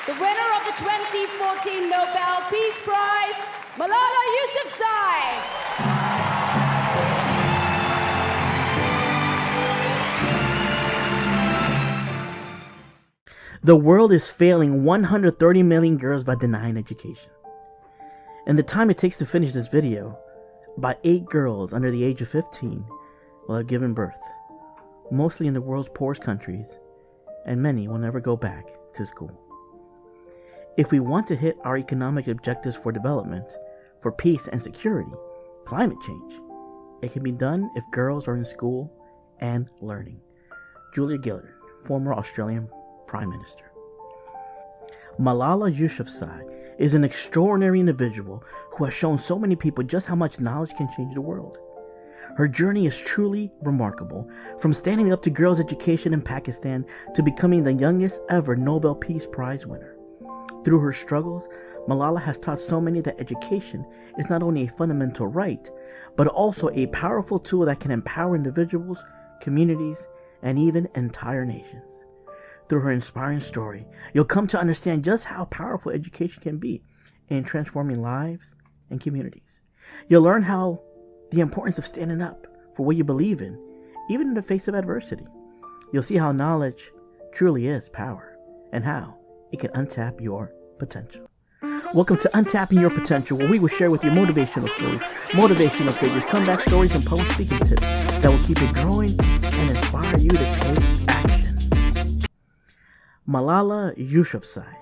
the winner of the 2014 Nobel Peace Prize, Malala Yousafzai. The world is failing 130 million girls by denying education. In the time it takes to finish this video, about 8 girls under the age of 15 will have given birth, mostly in the world's poorest countries, and many will never go back to school. If we want to hit our economic objectives for development, for peace and security, climate change, it can be done if girls are in school and learning. Julia Gillard, former Australian Prime Minister. Malala Yousafzai is an extraordinary individual who has shown so many people just how much knowledge can change the world. Her journey is truly remarkable, from standing up to girls' education in Pakistan to becoming the youngest ever Nobel Peace Prize winner. Through her struggles, Malala has taught so many that education is not only a fundamental right, but also a powerful tool that can empower individuals, communities, and even entire nations. Through her inspiring story, you'll come to understand just how powerful education can be in transforming lives and communities. You'll learn how the importance of standing up for what you believe in, even in the face of adversity. You'll see how knowledge truly is power and how it can untap your potential. Welcome to Untapping Your Potential, where we will share with you motivational stories, motivational figures, comeback stories, and public speaking tips that will keep it growing and inspire you to take action. Malala Yousafzai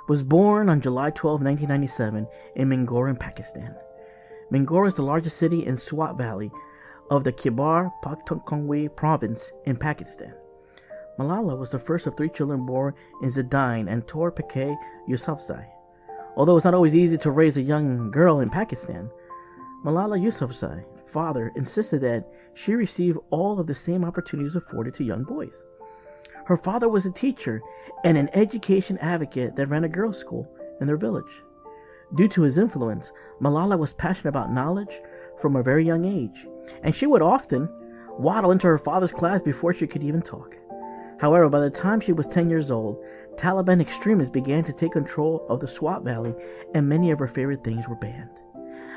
was born on July 12, 1997 in Mingora, Pakistan. Mingora is the largest city in Swat Valley of the Khyber Pakhtunkhwa province in Pakistan. Malala was the first of 3 children born in Zidane and Tor Peke Yousafzai. Although it's not always easy to raise a young girl in Pakistan, Malala Yousafzai's father insisted that she receive all of the same opportunities afforded to young boys. Her father was a teacher and an education advocate that ran a girls' school in their village. Due to his influence, Malala was passionate about knowledge from a very young age, and she would often waddle into her father's class before she could even talk. However, by the time she was 10 years old, Taliban extremists began to take control of the Swat Valley, and many of her favorite things were banned.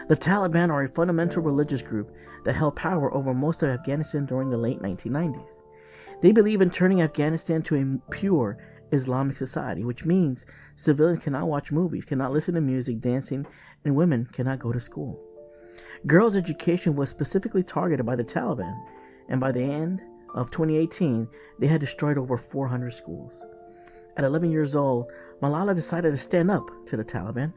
The Taliban are a fundamental religious group that held power over most of Afghanistan during the late 1990s. They believe in turning Afghanistan to a pure Islamic society, which means civilians cannot watch movies, cannot listen to music, dancing, and women cannot go to school. Girls' education was specifically targeted by the Taliban, and by the end of 2018, they had destroyed over 400 schools. At 11 years old, Malala decided to stand up to the Taliban.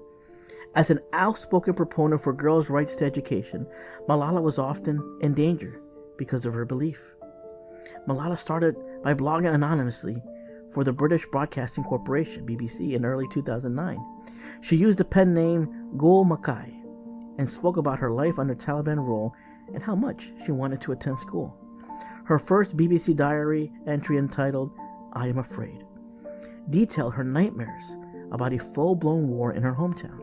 As an outspoken proponent for girls' rights to education, Malala was often in danger because of her belief. Malala started by blogging anonymously for the British Broadcasting Corporation, BBC, in early 2009. She used the pen name Gul Makai and spoke about her life under Taliban rule and how much she wanted to attend school. Her first BBC diary entry, entitled "I Am Afraid," detailed her nightmares about a full-blown war in her hometown.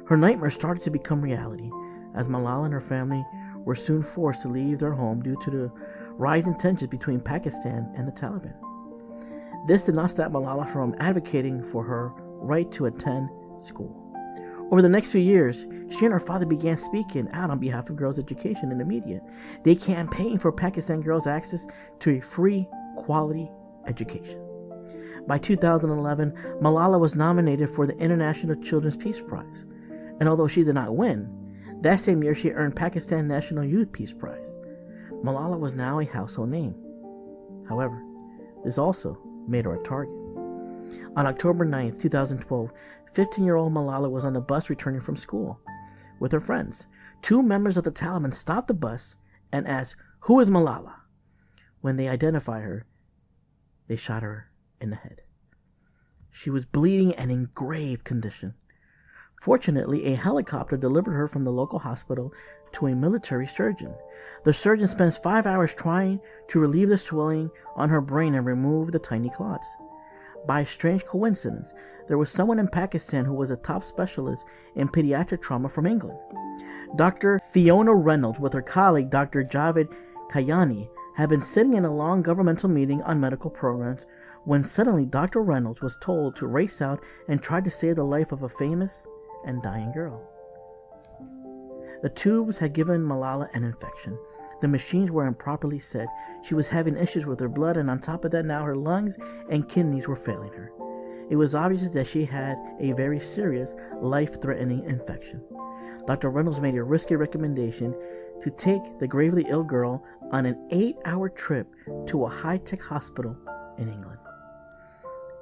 Her nightmares started to become reality as Malala and her family were soon forced to leave their home due to the rising tensions between Pakistan and the Taliban. This did not stop Malala from advocating for her right to attend school. Over the next few years, she and her father began speaking out on behalf of girls' education in the media. They campaigned for Pakistan girls' access to a free, quality education. By 2011, Malala was nominated for the International Children's Peace Prize, and although she did not win, that same year she earned Pakistan National Youth Peace Prize. Malala was now a household name. However, this also made her a target. On October 9th, 2012, 15-year-old Malala was on a bus returning from school with her friends. 2 members of the Taliban stopped the bus and asked, "Who is Malala?" When they identified her, they shot her in the head. She was bleeding and in grave condition. Fortunately, a helicopter delivered her from the local hospital to a military surgeon. The surgeon spends 5 hours trying to relieve the swelling on her brain and remove the tiny clots. By a strange coincidence, there was someone in Pakistan who was a top specialist in pediatric trauma from England. Dr. Fiona Reynolds, with her colleague Dr. Javed Kayani, had been sitting in a long governmental meeting on medical programs when suddenly Dr. Reynolds was told to race out and try to save the life of a famous and dying girl. The tubes had given Malala an infection. The machines were improperly set. She was having issues with her blood, and on top of that, now her lungs and kidneys were failing her. It was obvious that she had a very serious, life-threatening infection. Dr. Reynolds made a risky recommendation to take the gravely ill girl on an 8-hour trip to a high-tech hospital in England.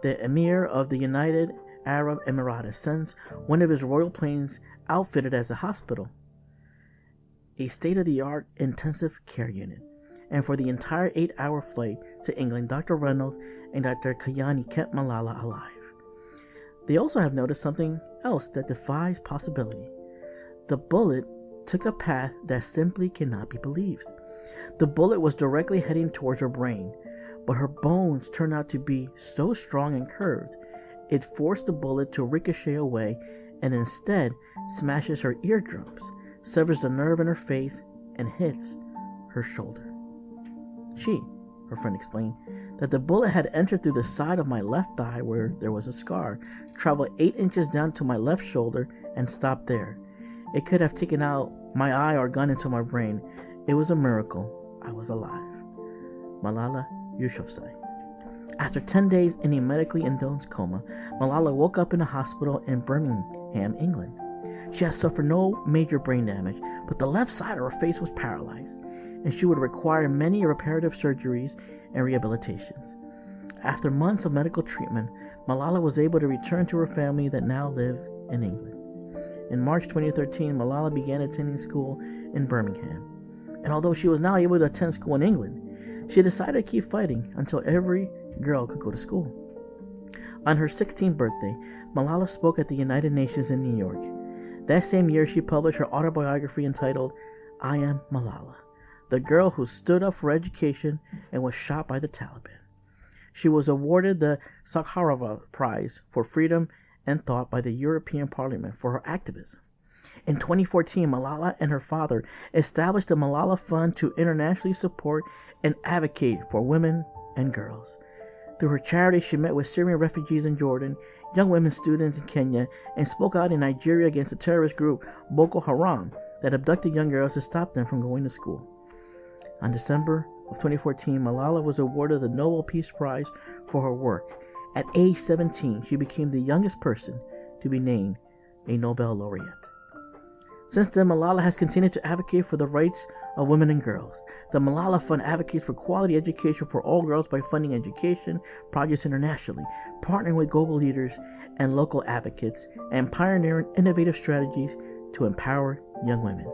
The Emir of the United Arab Emirates sends one of his royal planes outfitted as a hospital, a state-of-the-art intensive care unit. And for the entire 8-hour flight to England, Dr. Reynolds and Dr. Kayani kept Malala alive. They also have noticed something else that defies possibility. The bullet took a path that simply cannot be believed. The bullet was directly heading towards her brain, but her bones turned out to be so strong and curved, it forced the bullet to ricochet away and instead smashes her eardrums, severs the nerve in her face, and hits her shoulder. Her friend explained, that the bullet had entered through the side of my left thigh where there was a scar, traveled 8 inches down to my left shoulder, and stopped there. It could have taken out my eye or gone into my brain. It was a miracle I was alive. Malala Yousafzai. After 10 days in a medically induced coma, Malala woke up in a hospital in Birmingham, England. She had suffered no major brain damage, but the left side of her face was paralyzed, and she would require many reparative surgeries and rehabilitations. After months of medical treatment, Malala was able to return to her family that now lived in England. In March 2013, Malala began attending school in Birmingham, and although she was now able to attend school in England, she decided to keep fighting until every girl could go to school. On her 16th birthday, Malala spoke at the United Nations in New York. That same year, she published her autobiography entitled, I Am Malala, the girl who stood up for education and was shot by the Taliban. She was awarded the Sakharov Prize for Freedom and Thought by the European Parliament for her activism. In 2014, Malala and her father established the Malala Fund to internationally support and advocate for women and girls. Through her charity, she met with Syrian refugees in Jordan, young women students in Kenya, and spoke out in Nigeria against the terrorist group Boko Haram that abducted young girls to stop them from going to school. On December of 2014, Malala was awarded the Nobel Peace Prize for her work. At age 17, she became the youngest person to be named a Nobel laureate. Since then, Malala has continued to advocate for the rights of women and girls. The Malala Fund advocates for quality education for all girls by funding education projects internationally, partnering with global leaders and local advocates, and pioneering innovative strategies to empower young women.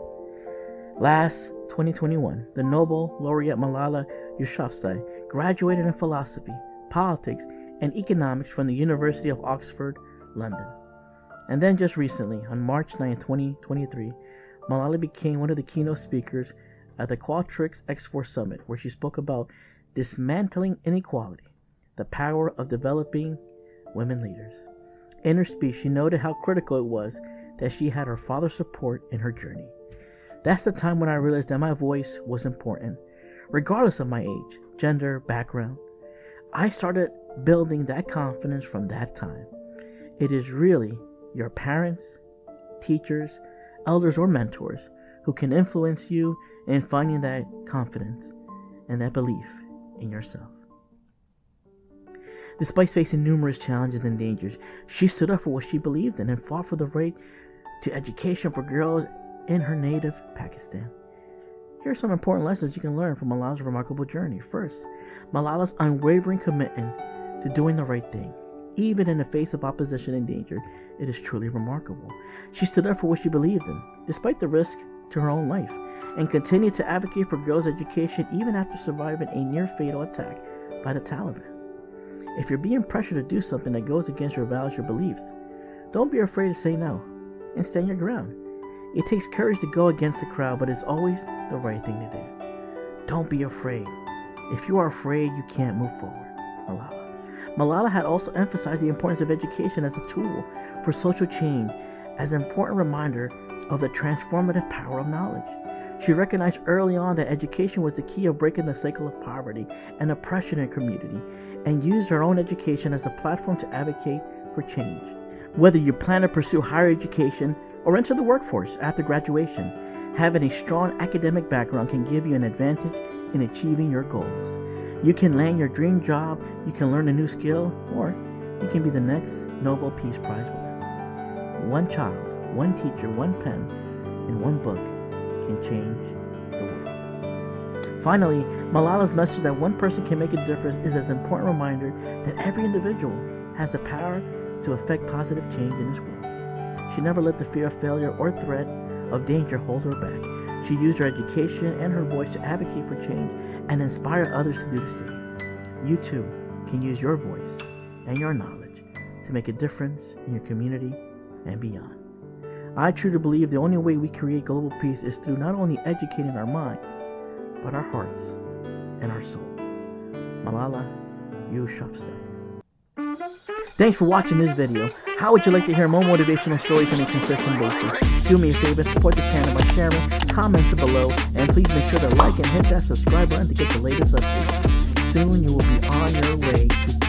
Last 2021, the Nobel laureate Malala Yousafzai graduated in philosophy, politics, and economics from the University of Oxford, London. And then just recently, on March 9, 2023, Malala became one of the keynote speakers at the Qualtrics X4 Summit, where she spoke about dismantling inequality, the power of developing women leaders. In her speech, she noted how critical it was that she had her father's support in her journey. That's the time when I realized that my voice was important, regardless of my age, gender, background. I started building that confidence from that time. It is really your parents, teachers, elders, or mentors who can influence you in finding that confidence and that belief in yourself. Despite facing numerous challenges and dangers, she stood up for what she believed in and fought for the right to education for girls in her native Pakistan. Here are some important lessons you can learn from Malala's remarkable journey. First, Malala's unwavering commitment to doing the right thing. Even in the face of opposition and danger, it is truly remarkable. She stood up for what she believed in, despite the risk to her own life, and continued to advocate for girls' education even after surviving a near-fatal attack by the Taliban. If you're being pressured to do something that goes against your values or beliefs, don't be afraid to say no and stand your ground. It takes courage to go against the crowd, but it's always the right thing to do. Don't be afraid. If you are afraid, you can't move forward. Malala had also emphasized the importance of education as a tool for social change, as an important reminder of the transformative power of knowledge. She recognized early on that education was the key of breaking the cycle of poverty and oppression in her community, and used her own education as a platform to advocate for change. Whether you plan to pursue higher education or enter the workforce after graduation, having a strong academic background can give you an advantage in achieving your goals. You can land your dream job, you can learn a new skill, or you can be the next Nobel Peace Prize winner. One child, one teacher, one pen, and one book can change the world. Finally, Malala's message that one person can make a difference is an important reminder that every individual has the power to affect positive change in this world. She never let the fear of failure or threat of danger hold her back. She used her education and her voice to advocate for change and inspire others to do the same. You too can use your voice and your knowledge to make a difference in your community and beyond. I truly believe the only way we create global peace is through not only educating our minds, but our hearts and our souls. Malala Yousafzai. Thanks for watching this video. How would you like to hear more motivational stories on a consistent basis? Do me a favor, support the channel by sharing, comment below, and please make sure to like and hit that subscribe button to get the latest updates. Soon you will be on your way to